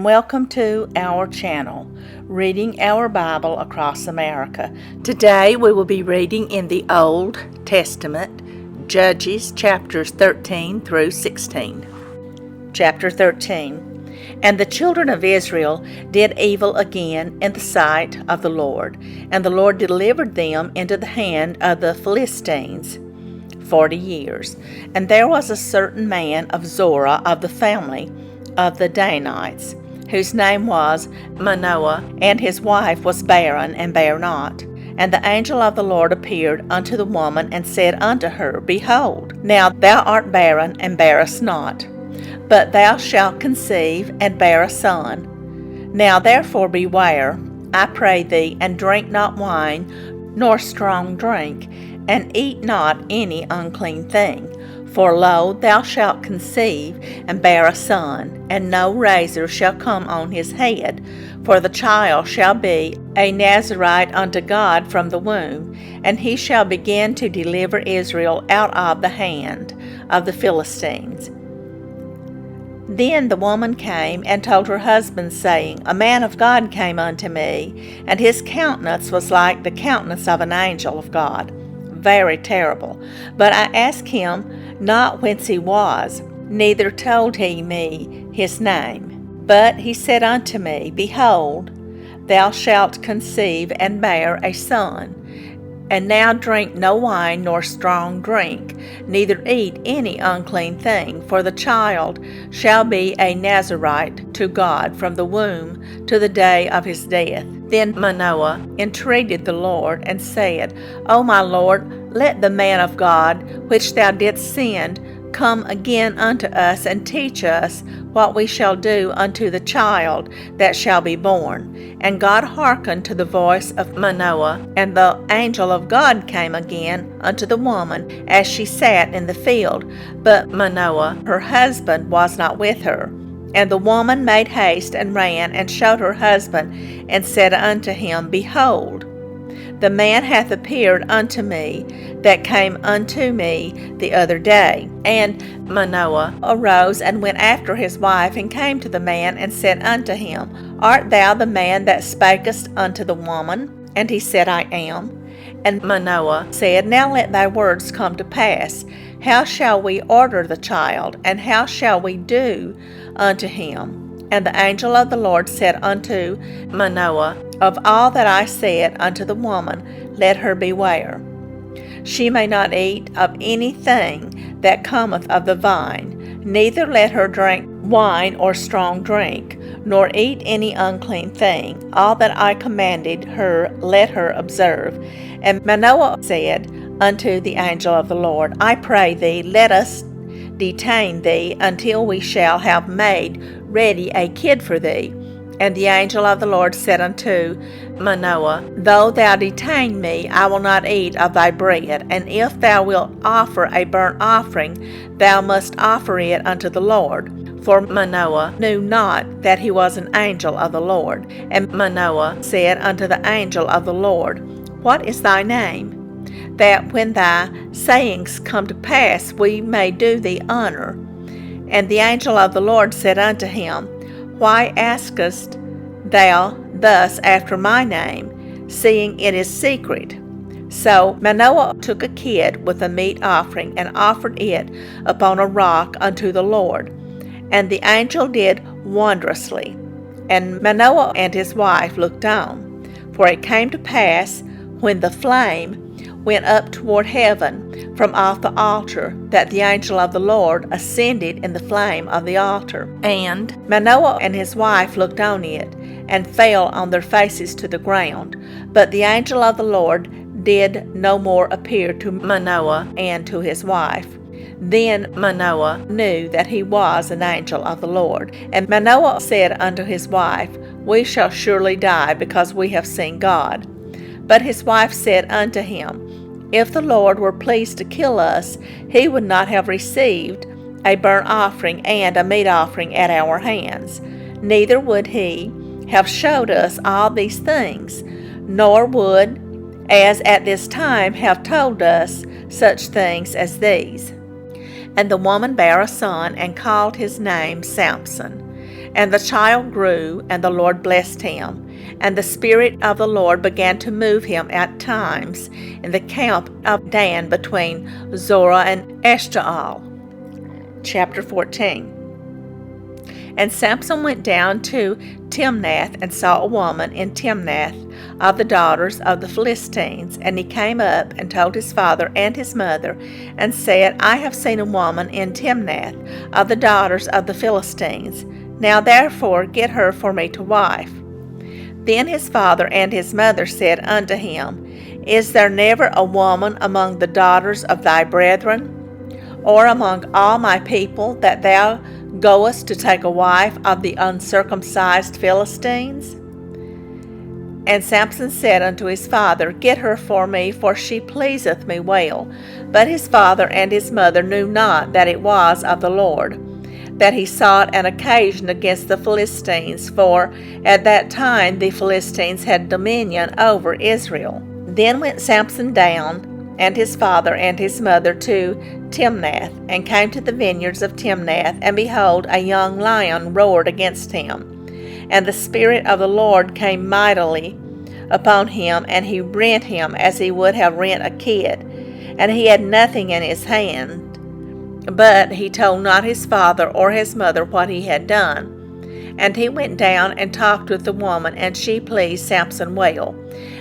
Welcome to our channel, Reading Our Bible Across America. Today we will be reading in the Old Testament, Judges chapters 13 through 16. Chapter 13. And the children of Israel did evil again in the sight of the Lord, and the Lord delivered them into the hand of the Philistines 40 years. And there was a certain man of Zorah of the family of the Danites, whose name was Manoah, and his wife was barren and bare not. And the angel of the Lord appeared unto the woman, and said unto her, Behold, now thou art barren, and bearest not, but thou shalt conceive, and bear a son. Now therefore beware, I pray thee, and drink not wine, nor strong drink, and eat not any unclean thing. For lo, thou shalt conceive, and bear a son, and no razor shall come on his head, for the child shall be a Nazarite unto God from the womb, and he shall begin to deliver Israel out of the hand of the Philistines. Then the woman came and told her husband, saying, A man of God came unto me, and his countenance was like the countenance of an angel of God, very terrible. But I asked him not whence he was, neither told he me his name. But he said unto me, Behold, thou shalt conceive and bear a son. And now drink no wine nor strong drink, neither eat any unclean thing, for the child shall be a Nazarite to God from the womb to the day of his death. Then Manoah entreated the Lord, and said, O my Lord, let the man of God, which thou didst send, come again unto us, and teach us what we shall do unto the child that shall be born. And God hearkened to the voice of Manoah, and the angel of God came again unto the woman as she sat in the field. But Manoah, her husband, was not with her. And the woman made haste, and ran, and showed her husband, and said unto him, Behold, the man hath appeared unto me that came unto me the other day. And Manoah arose and went after his wife, and came to the man, and said unto him, Art thou the man that spakest unto the woman? And he said, I am. And Manoah said, Now let thy words come to pass. How shall we order the child, and how shall we do unto him? And the angel of the Lord said unto Manoah, Of all that I said unto the woman, let her beware. She may not eat of anything that cometh of the vine, neither let her drink wine or strong drink, nor eat any unclean thing. All that I commanded her let her observe. And Manoah said unto the angel of the Lord, I pray thee, let us detain thee until we shall have made ready a kid for thee. And the angel of the Lord said unto Manoah, Though thou detain me, I will not eat of thy bread. And if thou wilt offer a burnt offering, thou must offer it unto the Lord. For Manoah knew not that he was an angel of the Lord. And Manoah said unto the angel of the Lord, What is thy name? That when thy sayings come to pass, we may do thee honor. And the angel of the Lord said unto him, Why askest thou thus after my name, seeing it is secret? So Manoah took a kid with a meat offering, and offered it upon a rock unto the Lord. And the angel did wondrously. And Manoah and his wife looked on. For it came to pass, when the flame went up toward heaven from off the altar, that the angel of the Lord ascended in the flame of the altar. And Manoah and his wife looked on it, and fell on their faces to the ground. But the angel of the Lord did no more appear to Manoah and to his wife. Then Manoah knew that he was an angel of the Lord. And Manoah said unto his wife, We shall surely die, because we have seen God. But his wife said unto him, If the Lord were pleased to kill us, he would not have received a burnt offering and a meat offering at our hands. Neither would he have showed us all these things, nor would, as at this time, have told us such things as these. And the woman bare a son, and called his name Samson. And the child grew, and the Lord blessed him. And the Spirit of the Lord began to move him at times in the camp of Dan between Zorah and Eshtaol. Chapter 14. And Samson went down to Timnath and saw a woman in Timnath of the daughters of the Philistines. And he came up and told his father and his mother, and said, I have seen a woman in Timnath of the daughters of the Philistines. Now therefore get her for me to wife. Then his father and his mother said unto him, Is there never a woman among the daughters of thy brethren, or among all my people, that thou goest to take a wife of the uncircumcised Philistines? And Samson said unto his father, Get her for me, for she pleaseth me well. But his father and his mother knew not that it was of the Lord, that he sought an occasion against the Philistines, for at that time the Philistines had dominion over Israel. Then went Samson down, and his father and his mother, to Timnath, and came to the vineyards of Timnath, and behold, a young lion roared against him. And the Spirit of the Lord came mightily upon him, and he rent him as he would have rent a kid. And he had nothing in his hand, but he told not his father or his mother what he had done. And he went down and talked with the woman, and she pleased Samson well.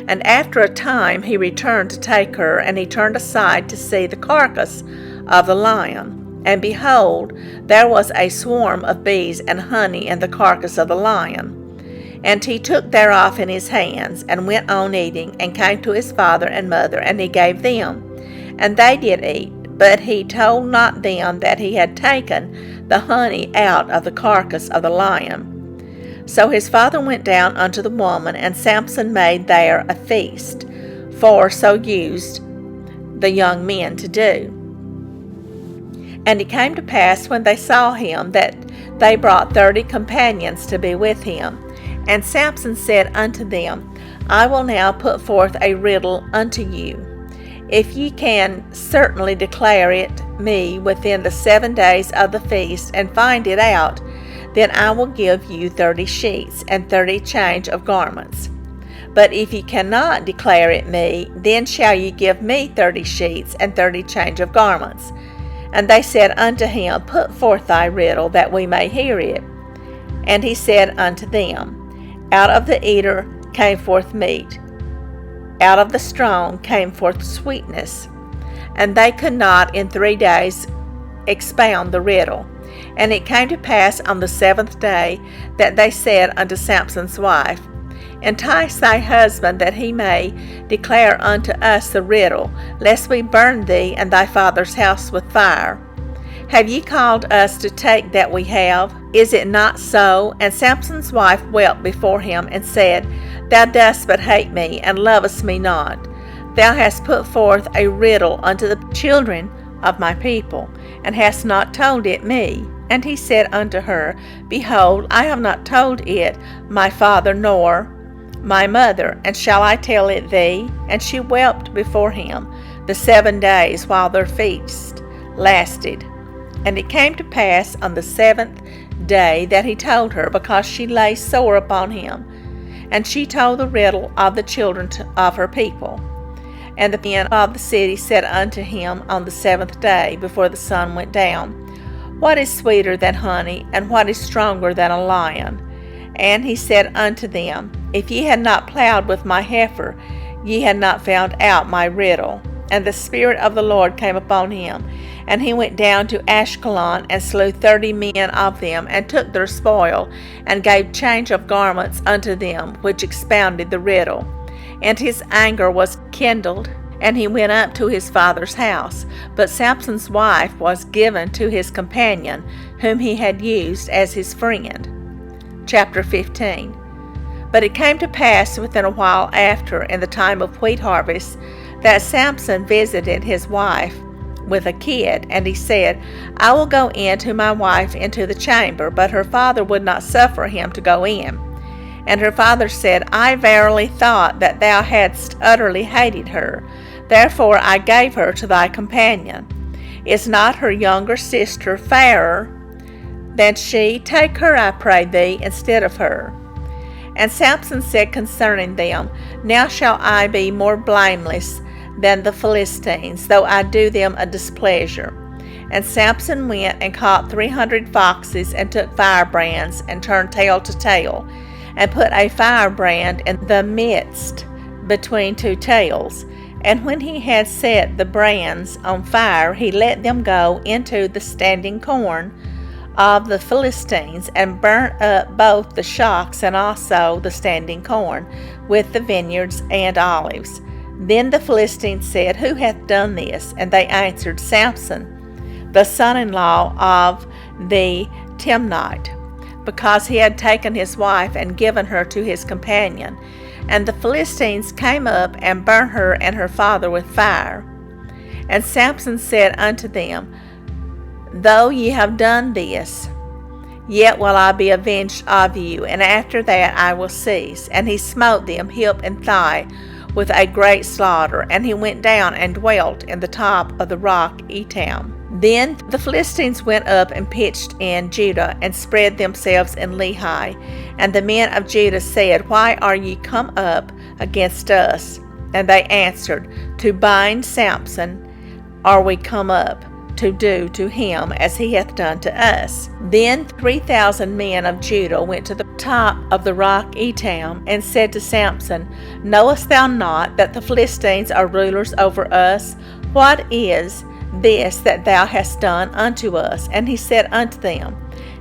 And after a time he returned to take her, and he turned aside to see the carcass of the lion. And behold, there was a swarm of bees and honey in the carcass of the lion. And he took thereof in his hands, and went on eating, and came to his father and mother, and he gave them. And they did eat, but he told not them that he had taken the honey out of the carcass of the lion. So his father went down unto the woman, and Samson made there a feast, for so used the young men to do. And it came to pass, when they saw him, that they brought 30 companions to be with him. And Samson said unto them, I will now put forth a riddle unto you. If ye can certainly declare it me within the 7 days of the feast, and find it out, then I will give you 30 sheets, and 30 change of garments. But if ye cannot declare it me, then shall ye give me 30 sheets, and 30 change of garments. And they said unto him, Put forth thy riddle, that we may hear it. And he said unto them, Out of the eater came forth meat, out of the strong came forth sweetness. And they could not in 3 days expound the riddle. And it came to pass on the 7th day that they said unto Samson's wife, Entice thy husband, that he may declare unto us the riddle, lest we burn thee and thy father's house with fire. Have ye called us to take that we have? Is it not so? And Samson's wife wept before him, and said, Thou dost but hate me, and lovest me not. Thou hast put forth a riddle unto the children of my people, and hast not told it me. And he said unto her, Behold, I have not told it my father nor my mother, and shall I tell it thee? And she wept before him the 7 days while their feast lasted. And it came to pass on the 7th day that he told her, because she lay sore upon him. And she told the riddle of the children of her people. And the men of the city said unto him on the 7th day, before the sun went down, What is sweeter than honey, and what is stronger than a lion? And he said unto them, If ye had not plowed with my heifer, ye had not found out my riddle. And the Spirit of the Lord came upon him, and he went down to Ashkelon, and slew 30 men of them, and took their spoil, and gave change of garments unto them which expounded the riddle. And his anger was kindled, and he went up to his father's house. But Samson's wife was given to his companion, whom he had used as his friend. Chapter 15. But it came to pass within a while after, in the time of wheat harvest, that Samson visited his wife with a kid, and he said, I will go in to my wife into the chamber. But her father would not suffer him to go in. And her father said, I verily thought that thou hadst utterly hated her. Therefore I gave her to thy companion. Is not her younger sister fairer than she. Take her, I pray thee, instead of her. And Samson said concerning them, Now shall I be more blameless than the Philistines, though I do them a displeasure. And Samson went and caught 300 foxes, and took firebrands, and turned tail to tail, and put a firebrand in the midst between two tails. And when he had set the brands on fire, he let them go into the standing corn of the Philistines, and burnt up both the shocks and also the standing corn, with the vineyards and olives. Then the Philistines said, Who hath done this? And they answered, Samson, the son-in-law of the Timnite, because he had taken his wife and given her to his companion. And the Philistines came up and burnt her and her father with fire. And Samson said unto them, Though ye have done this, yet will I be avenged of you, and after that I will cease. And he smote them hip and thigh with a great slaughter, and he went down and dwelt in the top of the rock Etam. Then the Philistines went up and pitched in Judah, and spread themselves in Lehi. And the men of Judah said, Why are ye come up against us? And they answered, To bind Samson are we come up, to do to him as he hath done to us. Then 3,000 men of Judah went to the top of the rock Etam, and said to Samson, Knowest thou not that the Philistines are rulers over us? What is this that thou hast done unto us? And he said unto them,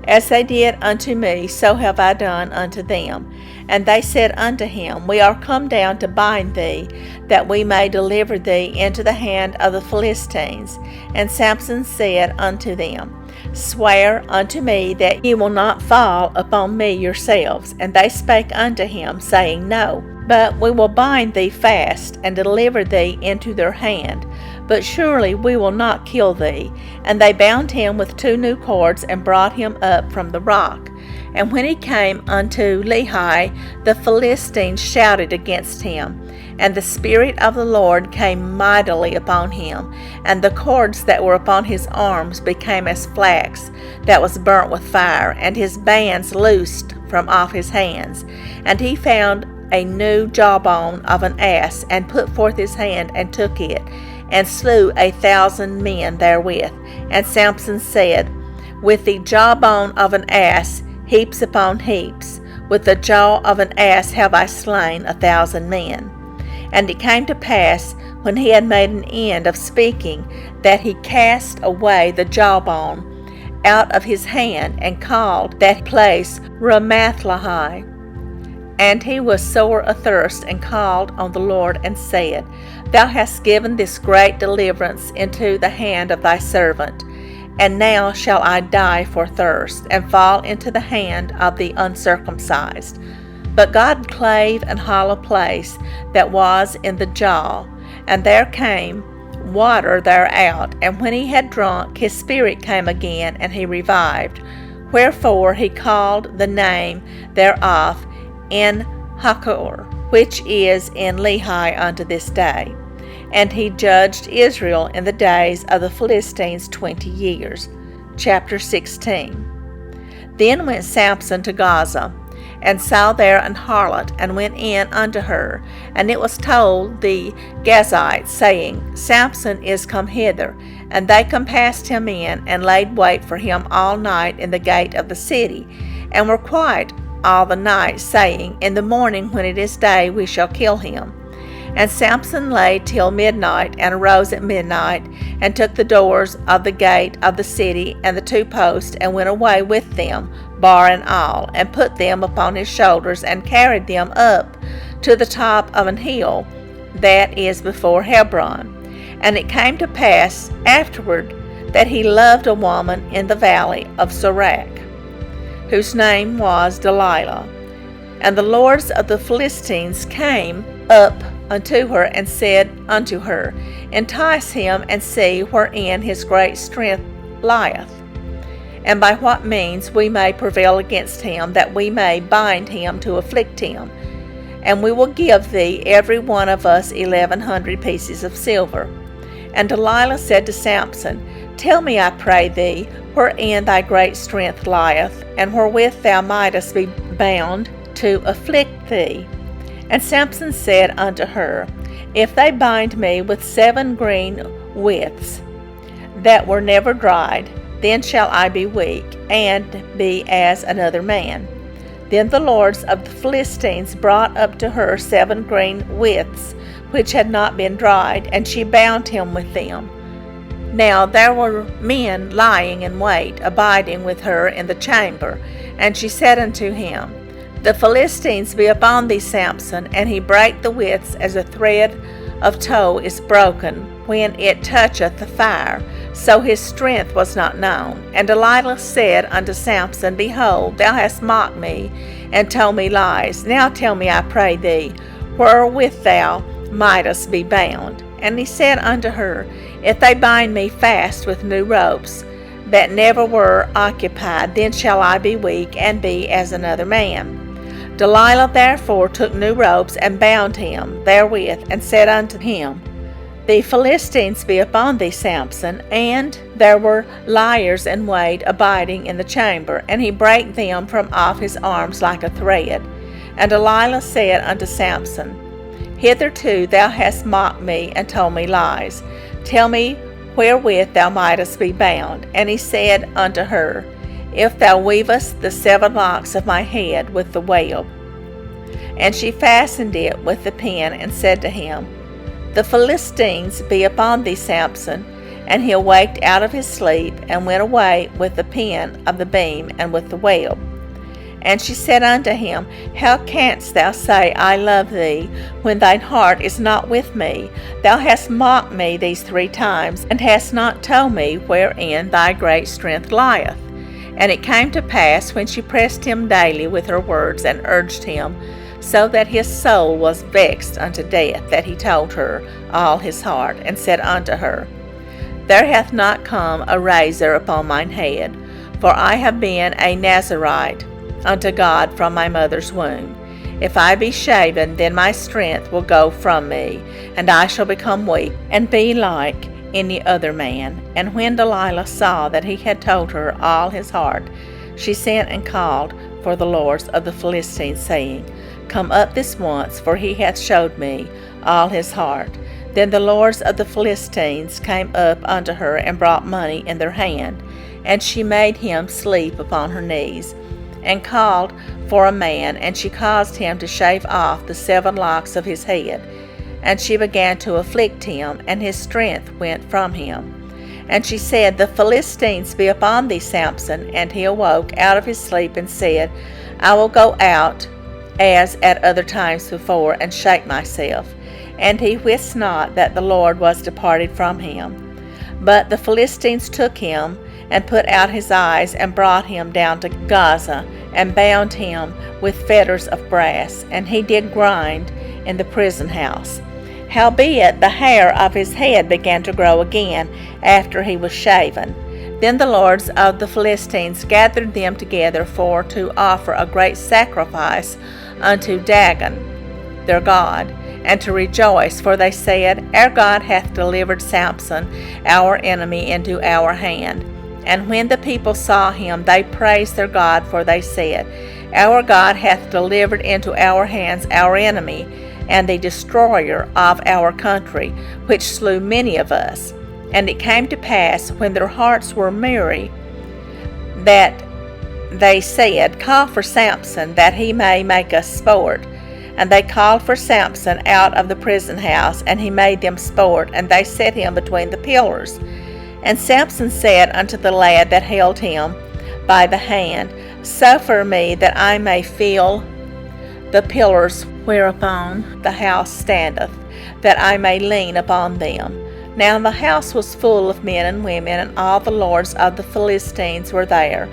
As they did unto me, so have I done unto them. And they said unto him, We are come down to bind thee, that we may deliver thee into the hand of the Philistines. And Samson said unto them, Swear unto me that ye will not fall upon me yourselves. And they spake unto him, saying, No, but we will bind thee fast, and deliver thee into their hand. But surely we will not kill thee. And they bound him with 2 new cords, and brought him up from the rock. And when he came unto Lehi, the Philistines shouted against him. And the Spirit of the Lord came mightily upon him, and the cords that were upon his arms became as flax that was burnt with fire, and his bands loosed from off his hands. And he found a new jawbone of an ass, and put forth his hand, and took it, and slew 1,000 men therewith. And Samson said, With the jawbone of an ass, heaps upon heaps, with the jaw of an ass have I slain 1,000 men. And it came to pass, when he had made an end of speaking, that he cast away the jawbone out of his hand, and called that place Ramathlehi. And he was sore athirst, and called on the Lord, and said, Thou hast given this great deliverance into the hand of thy servant, and now shall I die for thirst, and fall into the hand of the uncircumcised. But God clave an hollow place that was in the jaw, and there came water thereout. And when he had drunk, his spirit came again, and he revived. Wherefore he called the name thereof En-hakkore, which is in Lehi unto this day. And he judged Israel in the days of the Philistines 20 years. Chapter 16. Then went Samson to Gaza, and saw there an harlot, and went in unto her. And it was told the Gazites, saying, Samson is come hither. And they compassed him in, and laid wait for him all night in the gate of the city, and were quiet all the night, saying, In the morning, when it is day, we shall kill him. And Samson lay till midnight, and arose at midnight, and took the doors of the gate of the city, and the 2 posts, and went away with them, bar and all, and put them upon his shoulders, and carried them up to the top of an hill that is before Hebron. And it came to pass afterward that he loved a woman in the valley of Sorek, whose name was Delilah. And the lords of the Philistines came up unto her, and said unto her, Entice him, and see wherein his great strength lieth, and by what means we may prevail against him, that we may bind him to afflict him. And we will give thee every one of us 1,100 pieces of silver. And Delilah said to Samson, Tell me, I pray thee, wherein thy great strength lieth, and wherewith thou mightest be bound to afflict thee. And Samson said unto her, If they bind me with 7 green withs that were never dried, then shall I be weak, and be as another man. Then the lords of the Philistines brought up to her 7 green withs, which had not been dried, and she bound him with them. Now there were men lying in wait, abiding with her in the chamber. And she said unto him, The Philistines be upon thee, Samson. And he brake the withs as a thread of tow is broken when it toucheth the fire. So his strength was not known. And Delilah said unto Samson, Behold, thou hast mocked me, and told me lies. Now tell me, I pray thee, wherewith thou mightest be bound. And he said unto her, If they bind me fast with new ropes that never were occupied, then shall I be weak, and be as another man. Delilah therefore took new ropes, and bound him therewith, and said unto him, The Philistines be upon thee, Samson. And there were liers in wait, abiding in the chamber, and he brake them from off his arms like a thread. And Delilah said unto Samson, Hitherto thou hast mocked me, and told me lies. Tell me wherewith thou mightest be bound. And he said unto her, If thou weavest the 7 locks of my head with the web. And she fastened it with the pin, and said to him, The Philistines be upon thee, Samson. And he awaked out of his sleep, and went away with the pin of the beam, and with the web. And she said unto him, How canst thou say, I love thee, when thine heart is not with me? Thou hast mocked me these 3 times, and hast not told me wherein thy great strength lieth. And it came to pass, when she pressed him daily with her words, and urged him, so that his soul was vexed unto death, that he told her all his heart, and said unto her, There hath not come a razor upon mine head, for I have been a Nazarite unto God from my mother's womb. If I be shaven, then my strength will go from me, and I shall become weak, and be like any other man. And when Delilah saw that he had told her all his heart, she sent and called for the lords of the Philistines, saying, Come up this once, for he hath showed me all his heart. Then the lords of the Philistines came up unto her, and brought money in their hand. And she made him sleep upon her knees, and called for a man, and she caused him to shave off the 7 locks of his head. And she began to afflict him, and his strength went from him. And she said, The Philistines be upon thee, Samson. And he awoke out of his sleep, and said, I will go out as at other times before, and shake myself. And he wist not that the Lord was departed from him. But the Philistines took him, and put out his eyes, and brought him down to Gaza, and bound him with fetters of brass, and he did grind in the prison house. Howbeit the hair of his head began to grow again after he was shaven. Then the lords of the Philistines gathered them together for to offer a great sacrifice unto Dagon, their god, and to rejoice, for they said, Our God hath delivered Samson, our enemy, into our hand. And when the people saw him, they praised their God, for they said, Our God hath delivered into our hands our enemy, and the destroyer of our country, which slew many of us. And it came to pass, when their hearts were merry, that they said, Call for Samson, that he may make us sport. And they called for Samson out of the prison house, and he made them sport, and they set him between the pillars. And Samson said unto the lad that held him by the hand, Suffer me that I may feel the pillars whereupon the house standeth, that I may lean upon them. Now the house was full of men and women, and all the lords of the Philistines were there.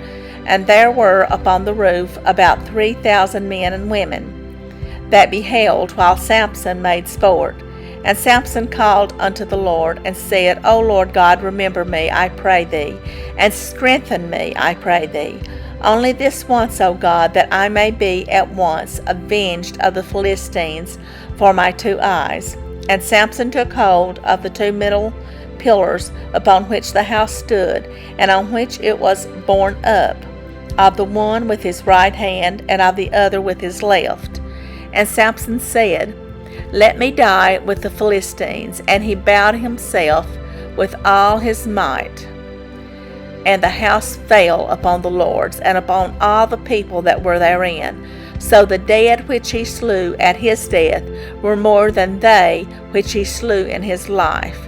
And there were upon the roof about 3,000 men and women that beheld while Samson made sport. And Samson called unto the Lord, and said, O Lord God, remember me, I pray thee, and strengthen me, I pray thee. Only this once, O God, that I may be at once avenged of the Philistines for my 2 eyes. And Samson took hold of the 2 middle pillars upon which the house stood, and on which it was borne up, of the one with his right hand, and of the other with his left. And Samson said, Let me die with the Philistines. And he bowed himself with all his might. And the house fell upon the lords, and upon all the people that were therein. So the dead which he slew at his death were more than they which he slew in his life.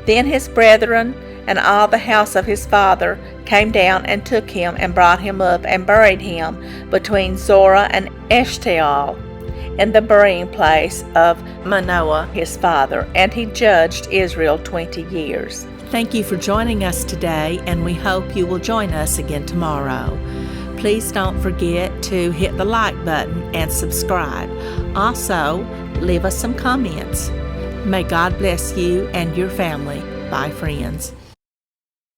Then his brethren and all the house of his father came down and took him and brought him up and buried him between Zorah and Eshtaol in the burying place of Manoah his father, and he judged Israel 20 years. Thank you for joining us today, and we hope you will join us again tomorrow. Please don't forget to hit the like button and subscribe. Also, leave us some comments. May God bless you and your family. Bye, friends.